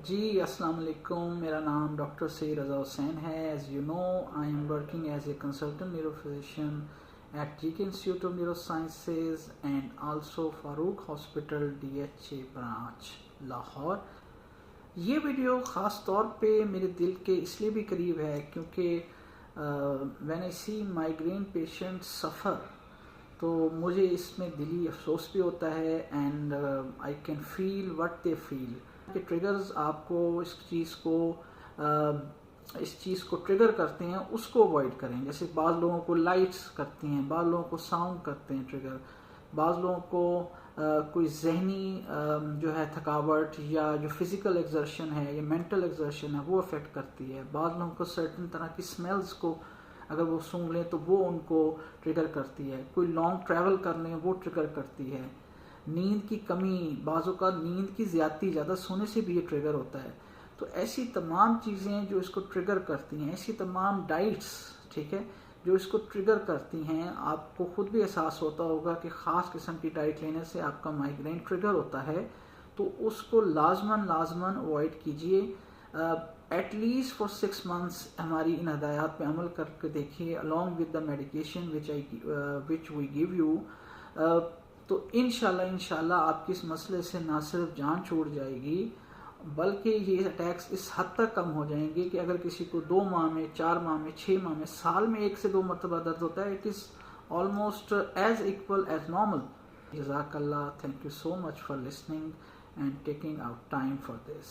جی السلام علیکم، میرا نام ڈاکٹر سید رضا حسین ہے. As you know I am working as a consultant neuro physician at G K institute of neuro sciences and also Farooq hospital DHA branch Lahore. یہ video خاص طور پہ میرے دل کے اس لیے بھی قریب ہے کیونکہ when I see migraine patient suffer تو مجھے اس میں دلی افسوس بھی ہوتا ہے and I can feel what they feel کہ ٹریگرز آپ کو اس چیز کو ٹریگر کرتے ہیں، اس کو اوائڈ کریں. جیسے بعض لوگوں کو لائٹس کرتی ہیں، بعض لوگوں کو ساؤنڈ کرتے ہیں ٹریگر، بعض لوگوں کو کوئی ذہنی جو ہے تھکاوٹ یا جو فزیکل ایگزرشن ہے یا مینٹل ایگزرشن ہے وہ افیکٹ کرتی ہے. بعض لوگوں کو سرٹن طرح کی سمیلز کو اگر وہ سونگ لیں تو وہ ان کو ٹریگر کرتی ہے. کوئی لانگ ٹریول کر لیں وہ ٹریگر کرتی ہے. نیند کی کمی، بعضوں کا نیند کی زیادہ سونے سے بھی یہ ٹریگر ہوتا ہے. تو ایسی تمام چیزیں جو اس کو ٹریگر کرتی ہیں، ایسی تمام ڈائٹس ٹھیک ہے جو اس کو ٹریگر کرتی ہیں، آپ کو خود بھی احساس ہوتا ہوگا کہ خاص قسم کی ڈائٹ لینے سے آپ کا مائیگرین ٹریگر ہوتا ہے، تو اس کو لازماً اوائڈ کیجیے. ایٹ لیسٹ فار 6 months ہماری ان ہدایات پہ عمل کر کے دیکھیے along with the medication which we give you. تو انشاءاللہ آپ کی اس مسئلے سے نہ صرف جان چھوڑ جائے گی بلکہ یہ اٹیکس اس حد تک کم ہو جائیں گے کہ اگر کسی کو 2 ماہ میں، 4 ماہ میں، 6 ماہ میں، سال میں 1 سے 2 مرتبہ درد ہوتا ہے، it is almost as equal as normal. جزاک اللہ. Thank you so much for listening and taking out time for this.